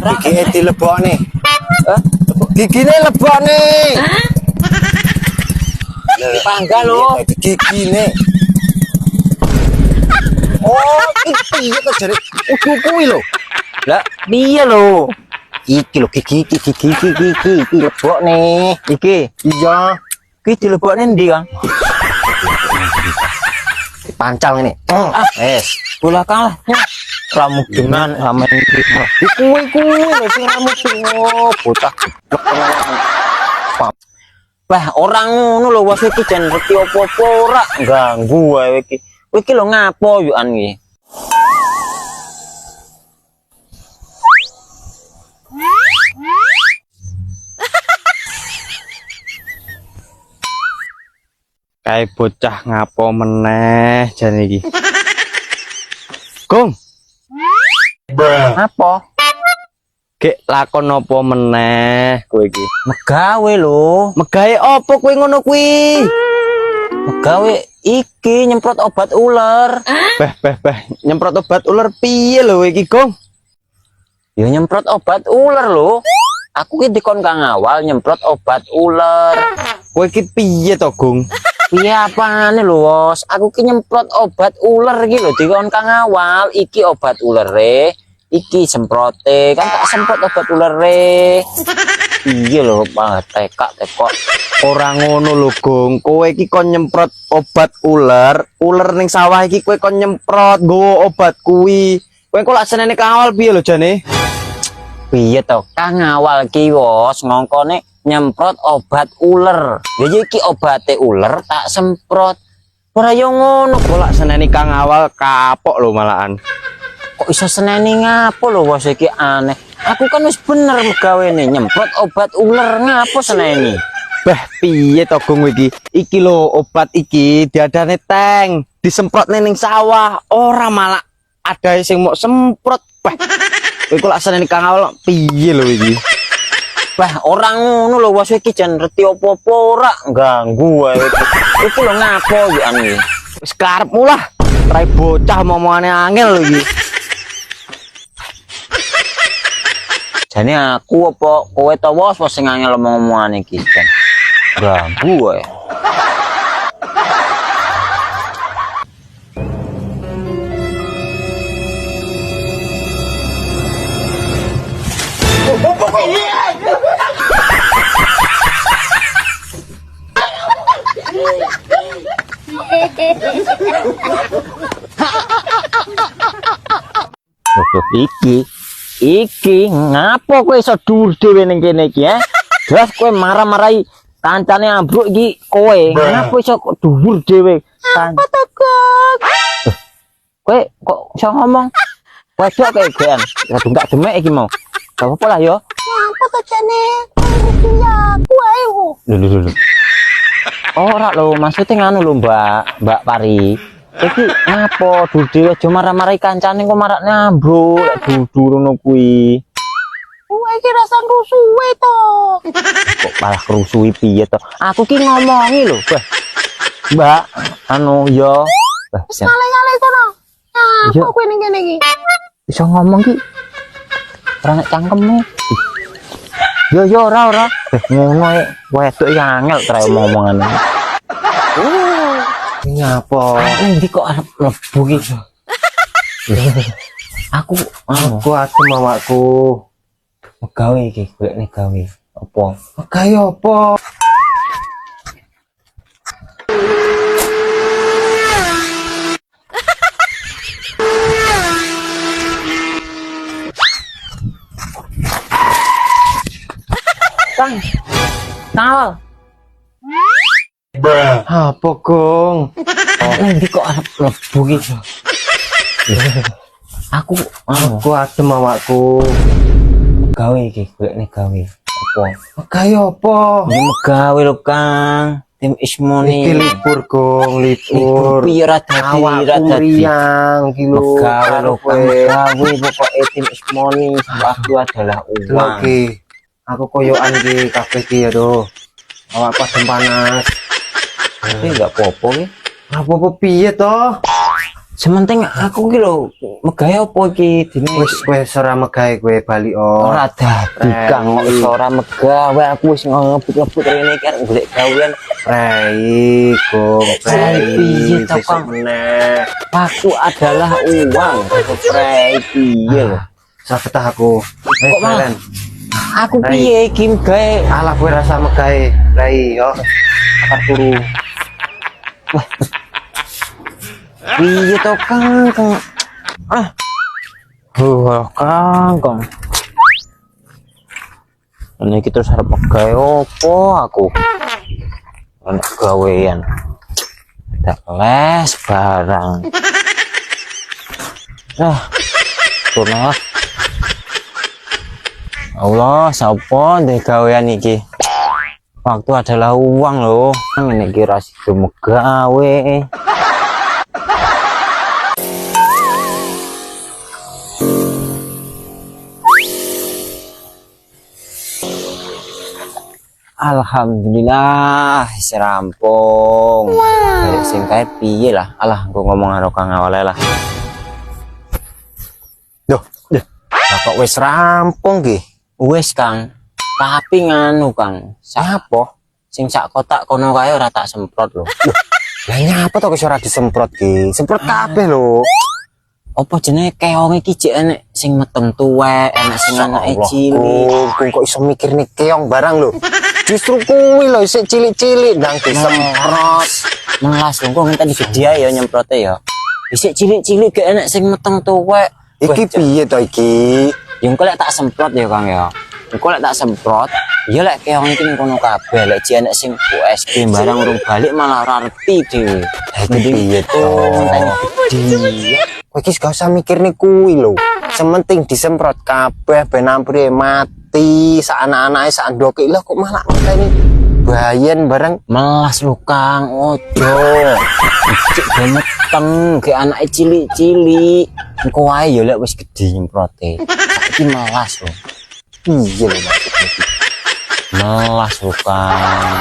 Gigi dilebokne. Gigine lebokne. Panggal lho. Gigine. Oh, piye kok jare kuwi lho. Lah, piye lho? Iki lho gigi lebokne. Iki, Iya, iki dilebokne ndi, Kang? pancal ini. Bola kalah. Ramu dengan sama iki. Kuwi lho sing ramu bocah. Wah, orang ngono lho wis iki jan ngerti apa-apa ora ganggu wae iki. Kowe iki lho ngapo yukan iki? Kayak bocah ngapo meneh jan iki. Gong, Apa? gek lakon apa meneh kowe iki? Megawe lho. Megawe apa kowe ngono kuwi? Megawe iki nyemprot obat ular. Beh, nyemprot obat ular piye lho iki, Gong? Ya nyemprot obat ular lho. Aku ki dikon Kang Awal nyemprot obat ular. Kowe iki piye to, Gong? Piye apane lho, Wos? Aku ki nyemprot obat ular iki lho dikon Kang Awal. Iki obat ulare, iki semprote. Kan tak semprot obat ulare. Iya lho, tekok. Ora ngono lho, Gong. Kowe iki kon nyemprot obat ular ning sawah iki kowe kon nyemprot nggawa obat kuwi. Kowe kok lak senene kawal piye lho jane? Piye to? Kang Awal ki Wos ngongkone nyemprot obat ular. Jadi iki obate ular tak semprot. Ora yo ngono. Kok lak senene Kang Awal kapok lho malahan. Kok iso seneni ngapo lho Wos iki aneh. Aku kan wis bener megawene nyemprot obat ular ngapo seneni. Bah, piye to Gong iki? Iki lho obat iki diadane tank, disemprotne ning sawah, ora malah ada sing mau semprot. Bah. Kowe kok lak senene Kang Awal piye lho iki? Bah, orang ngono lho Wos iki jan ngerti apa-apa ora ganggu wae iki. Iki lho ngapo yo iki. Wis karepmu lah. Trai bocah momongane angel lho iki. Jane aku apa kowe to Wos sing angel omong-omongan iki jan. Ganggu wae. Iki ngapo kowe iso dhuwur dhewe ning kene iki ya? Jelas kowe marah-marahi kancane ambruk iki kowe. Ngapo iso dhuwur dhewe? Apa to, Kang? Kowe kok iso ngomong? Wedok kowe gean. Gak demek iki mau. Gak apa-apa lah yo. Apa to jane? Ya, kowe wo. Lho. Ora lho, maksudnya nganu lho, Mbak Pari. Iki ngapo dudu aja marah-marahi kancane kok marakne ambruk, lek dudu ngono kuwi. Kowe iki rasa rusuhe to. Kok malah kerusuhi piye to? Aku ki ngomongi lho, Mbak, anu yo. Ngale-ngale sono. Iya. Apa kowe ning kene iki? Bisa ngomong ki. Ora nek cangkeme. Yo ora. Ngono ae. Wedok iki angel tra omong-omongane. Ngapa? Endi kok arep mlebu ki? Aku Asem awakku. gawe iki, golekne gawe. Apa? Gawe apa? Kang. Tawal. Apa, Gong? Endi kok arep mlebu ki? Aku Asem awakku. gawe iki, golekne gawe. Apa? Gawe apa? Ini megawe lho, Kang. Tim Ismoni. Iki libur, Gong, libur. Piye ra dadi, ra Awakku dadi. mriyang iki lho. Megawe lho, Kang. Kowe. Megawe pokoke tim Ismoni. Aku adalah uang. Oke. Aku koyokan iki kabeh iki ya, Do. Awakku adem panas. Tapi enggak apa-apa ki. Apa-apa piye to? Sementing aku ki lho megawe apa iki dene kowe ora megawe kowe bali ora dadi Kang kok iso ora megawe aku wis ngebut-ngebut rene iki arep golek gawean Rei Gong piye to, Kang? Waktu adalah uang Frey piye lho Sakit aku. Kok malah? Kalian. aku piye iki gawe Alah kowe rasa megawe Rei yo. Akar turu. piye to Kang Kang ini kita harus harap megawe opo aku anak gawean ada les barang tunah Allah sapa ndek gawean iki waktu adalah uang loh ini kira sih megawe Alhamdulillah serampung. Dari sing kae piye lah. Alah aku ngomong karo Kang awale lah. Duh. Lah kok wis rampung ki? Wis Kang. Tapi nganu Kang, sapa sing sak kotak kono kae ora tak semprot lho. Lah nyapa to wis ora disemprot ki? Semprot kabeh lho. Apa jenenge keong iki jek enek sing meteng tuwek, enek sing anake cilik. Kok iso mikir nih keong barang lho. Justru kuwi lho isih cilik-cilik ndang disemprot. Melas lho kok ngenteni video ya nyemprote ya. Isik cilik-cilik gak enek sing meteng tuwek. Iki piye to iki? Yang lek tak semprot ya Kang ya. Engko lek tak semprot, ya lek keong iki ning kono kabeh lek jek enek sing USG barang urung balik malah ora ngerti dhewe. Iki piye to? Ngenteni video. Kowe iki gak usah mikir nih kuwi lho. Sementing disemprot kabeh ben ampure mati sak anak-anake sak ndoke lho kok malah ngenteni bayen bareng. Melas lho Kang, ojo. Cek meteng ke anake cilik-cilik. Engko wae ya lek wis gedhe nyemprote. Saiki melas lho. Piye lho maksudnya iki? Melas lho Kang.